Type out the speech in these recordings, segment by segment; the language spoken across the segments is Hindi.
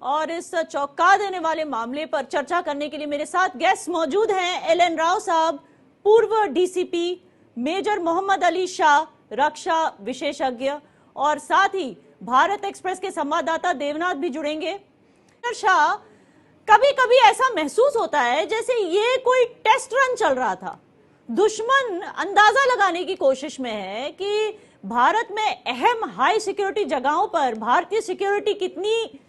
और इस चौंका देने वाले मामले पर चर्चा करने के लिए मेरे साथ गेस्ट मौजूद हैं एल.एन. राव साहब, पूर्व डीसीपी, मेजर मोहम्मद अली शाह, रक्षा विशेषज्ञ, और साथ ही भारत एक्सप्रेस के संवाददाता देवनाथ भी जुड़ेंगे। शाह, कभी कभी ऐसा महसूस होता है जैसे ये कोई टेस्ट रन चल रहा था। दुश्मन अंदाजा लगाने की कोशिश में है कि भारत में अहम हाई सिक्योरिटी जगहों पर भारतीय सिक्योरिटी कितनी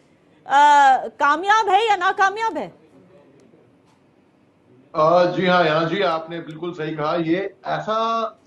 कामयाब है या नाकामयाब है। जी हाँ याना जी, आपने बिल्कुल सही कहा। ये ऐसा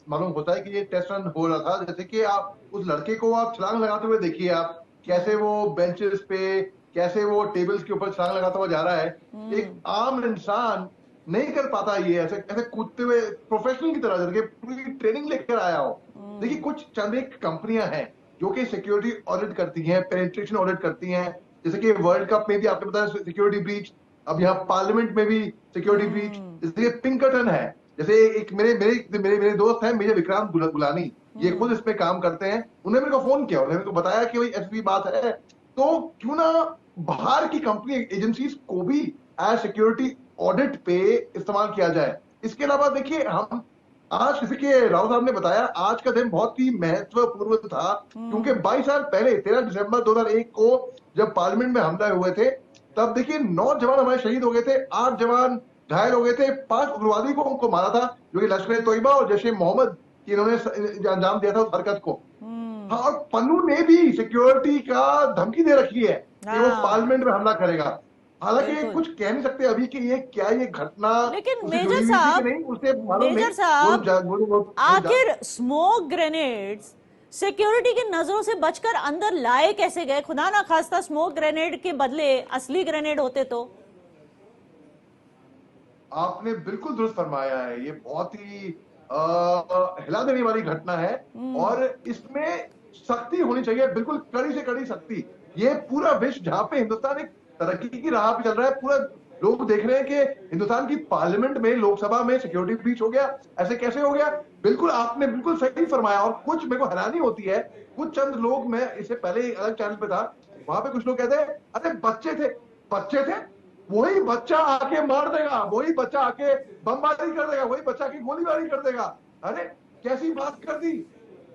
मालूम होता है कि ये टेस्ट रन हो रहा था। जैसे कि आप उस लड़के को आप छलांग लगाते हुए देखिए, आप कैसे वो बेंचेस पे, कैसे वो टेबल्स के ऊपर छलांग लगाता हुआ जा रहा है। एक आम इंसान नहीं कर पाता ये, ऐसे ऐसे कूदते हुए प्रोफेशनल की तरह, जैसे पूरी ट्रेनिंग लेकर आया हो। देखिए, कुछ चंद एक कंपनियां हैं जो कि सिक्योरिटी ऑडिट करती हैं, पेनिट्रेशन ऑडिट करती हैं। जैसे कि वर्ल्ड कप में भी आपने बताया सिक्योरिटी ब्रीच, अब यहाँ पार्लियामेंट में भी सिक्योरिटी ब्रीच। जैसे पिंकटन है, जैसे एक मेरे मेरे मेरे मेरे दोस्त हैं मेजर विक्रांत गुलानी, ये खुद इसमें काम करते हैं। उन्होंने मेरे को फोन किया, उन्होंने मेरे को बताया कि भाई ऐसी बात है, तो क्यों ना बाहर की कंपनी एजेंसीज को भी एज सिक्योरिटी ऑडिट पे इस्तेमाल किया जाए। इसके अलावा देखिए, हम आज, जैसे कि राव साहब ने बताया, आज का दिन बहुत ही महत्वपूर्ण था, क्योंकि 22 साल पहले 13 दिसंबर 2001 को जब पार्लियामेंट में हमले हुए थे, तब देखिए 9 जवान हमारे शहीद हो गए थे, 8 जवान घायल हो गए थे, 5 उग्रवादी को उनको मारा था, जो कि लश्कर तोयबा और जैश ए मोहम्मद की इन्होंने अंजाम दिया था उस हरकत को। हाँ, और पन्नू ने भी सिक्योरिटी का धमकी दे रखी है कि वो पार्लियामेंट में हमला करेगा। हालांकि कुछ कह नहीं सकते अभी कि ये क्या, ये घटना, लेकिन मेजर साहब, आखिर स्मोक ग्रेनेड्स सिक्योरिटी की नजरों से बचकर अंदर लाए कैसे गए? खुदा ना खास्ता स्मोक ग्रेनेड के बदले असली ग्रेनेड होते तो। आपने बिल्कुल दुरुस्त फरमाया है, ये बहुत ही हिला देने वाली घटना है और इसमें सख्ती होनी चाहिए, बिल्कुल कड़ी से कड़ी सख्ती। ये पूरा विश्व, जहां पे हिंदुस्तान एक तरक्की की राह पे चल रहा है, पूरा लोग देख रहे हैं कि हिंदुस्तान की पार्लियामेंट में, लोकसभा में सिक्योरिटी ब्रीच हो गया, ऐसे कैसे हो गया। बिल्कुल आपने बिल्कुल सही फरमाया। और कुछ मेरे को हैरानी होती है, कुछ चंद लोग, मैं इससे पहले एक अलग चैनल पे था, वहां पे कुछ लोग कहते हैं अरे बच्चे थे, वही बच्चा आके मार देगा, वही बच्चा आके बमबारी कर देगा, वही बच्चा आके गोलीबारी कर देगा। अरे कैसी बात कर दी।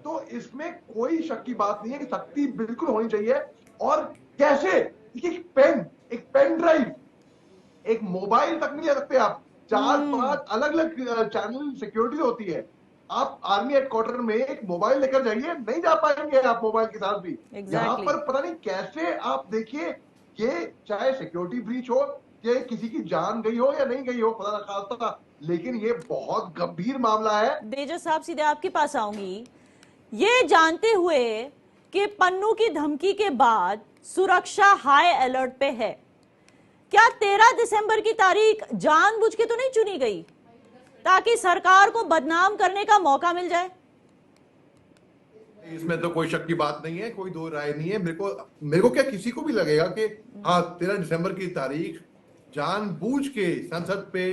तो इसमें कोई शक की बात नहीं है कि सख्ती बिल्कुल होनी चाहिए। और कैसे, एक पेन ड्राइव, एक मोबाइल तक नहीं ले सकते आप। 4-5 अलग अलग चैनल सिक्योरिटी होती है। आप आर्मी हेडक्वार्टर में एक मोबाइल लेकर जाइए, नहीं जा पाएंगे आप मोबाइल के साथ भी। यहाँ पर पता नहीं कैसे, आप देखिए, ये चाहे सिक्योरिटी ब्रीच हो, कि किसी की जान गई हो या नहीं गई हो, पता ना खासा, लेकिन ये बहुत गंभीर मामला है। मेजर साहब, सीधे आपके पास आऊंगी। ये जानते हुए कि पन्नू की धमकी के बाद सुरक्षा हाई अलर्ट पे है, क्या 13 दिसंबर की तारीख जानबूझ के तो नहीं चुनी गई ताकि सरकार को बदनाम करने का मौका मिल जाए? इसमें तो कोई शक की बात नहीं है, कोई दो राय नहीं है। मेरे को क्या, किसी को भी लगेगा कि हाँ 13 दिसंबर की तारीख जानबूझ के संसद पे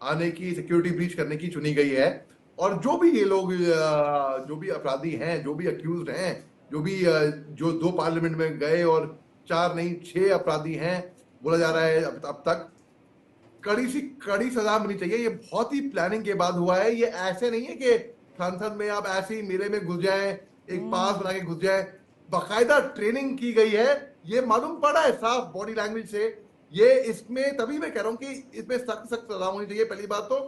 आने की, सिक्योरिटी ब्रीच करने की चुनी गई है। और जो भी ये लोग, जो भी अपराधी हैं, जो भी अक्यूज्ड हैं, जो 2 पार्लियामेंट में गए, और 4 नहीं 6 अपराधी हैं बोला जा रहा है अब तक, कड़ी सी कड़ी सजा मिलनी चाहिए। ये बहुत ही प्लानिंग के बाद हुआ है। ये ऐसे नहीं है कि संसद में आप ऐसे ही मेले में घुस जाए, एक पास बना के घुस जाए। बाकायदा ट्रेनिंग की गई है, ये मालूम पड़ा है साफ बॉडी लैंग्वेज से। ये इसमें तभी मैं कह रहा हूं कि इसमें सख्त सजा होनी चाहिए, पहली बात तो।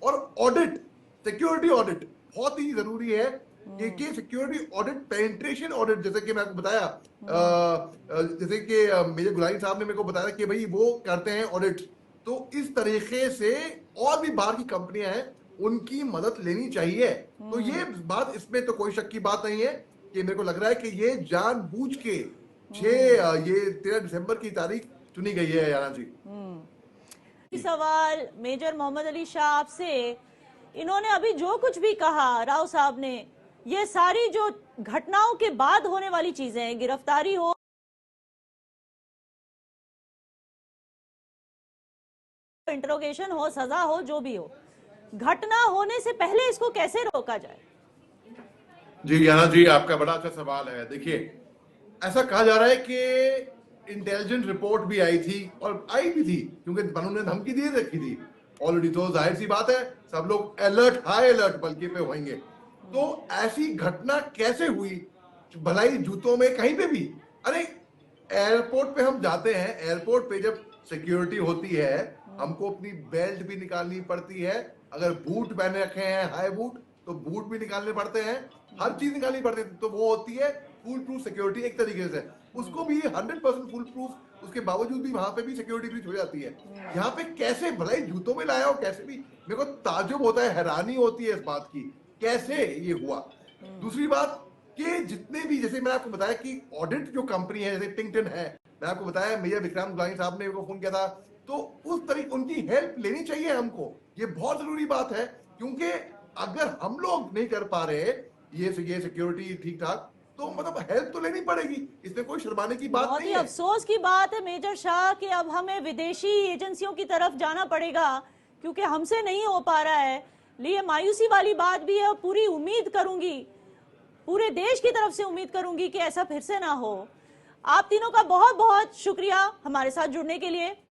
और ऑडिट, सिक्योरिटी ऑडिट बहुत ही जरूरी है कि सिक्योरिटी ऑडिट, पेनिट्रेशन ऑडिट, जैसे कि मैं आपको बताया, जैसे कि मेजर गुलानी साहब ने मेरे को बताया कि भाई वो करते हैं ऑडिट। तो इस तरीके से और भी बाहर की कंपनियां हैं, उनकी मदद लेनी चाहिए। तो ये बात, इसमें तो कोई शक की बात नहीं है कि मेरे को लग रहा है कि ये जानबूझ के ये 13 दिसंबर की तारीख चुनी गई है। याना जी, सवाल मेजर मोहम्मद अली शाह आपसे, इन्होंने अभी जो कुछ भी कहा राव साहब ने, ये सारी जो घटनाओं के बाद होने वाली चीजें हैं, गिरफ्तारी हो, इंट्रोगेशन हो, सजा हो, जो भी हो, घटना होने से पहले इसको कैसे रोका जाए? जी याना जी, आपका बड़ा अच्छा सवाल है। देखिए, ऐसा कहा जा रहा है कि इंटेलिजेंट रिपोर्ट भी आई थी और आई भी थी, क्योंकि उन्होंने धमकी दे रखी थी ऑलरेडी, तो जाहिर सी बात है सब लोग अलर्ट, हाई अलर्ट बल्कि पे होंगे। तो ऐसी घटना कैसे हुई भलाई जूतों में कहीं पे भी? अरे एयरपोर्ट पे हम जाते हैं, एयरपोर्ट पे जब सिक्योरिटी होती है हमको अपनी बेल्ट भी निकालनी पड़ती है, अगर बूट पहने रखे हैं हाई बूट तो बूट भी निकालने पड़ते हैं, हर चीज निकालनी पड़ती है, तो वो होती है फुल प्रूफ सिक्योरिटी एक तरीके से। उसको भी 100% फुल प्रूफ, उसके बावजूद भी वहां पे भी सिक्योरिटी ब्रीच हो जाती है। यहाँ पे कैसे भलाई जूतों में लाया हो, कैसे भी मेरे को ताज्जुब होता है, हैरानी होती है इस बात की कैसे ये हुआ। दूसरी बात कि जितने भी, जैसे मैंने आपको बताया कि ऑडिट जो कंपनी है जैसे टिंगटन है, मैं आपको बताया मेजर विक्रांत गुलानी साहब ने मेरे को फोन किया था, तो उस तरीके उनकी हेल्प लेनी चाहिए हमको, ये बहुत जरूरी बात है, क्योंकि अगर हम लोग नहीं कर पा रहे ये सिक्योरिटी ठीक ठाक, तो मतलब हेल्प तो लेनी पड़ेगी, इसमें कोई शर्माने की बात बहुत नहीं ही है। अफसोस की बात है मेजर शाह कि अब हमें विदेशी एजेंसियों की तरफ जाना पड़ेगा क्योंकि हमसे नहीं हो पा रहा है। लिए मायूसी वाली बात भी है, पूरी उम्मीद करूंगी, पूरे देश की तरफ से उम्मीद करूंगी कि ऐसा फिर से ना हो। आप तीनों का बहुत बहुत शुक्रिया हमारे साथ जुड़ने के लिए।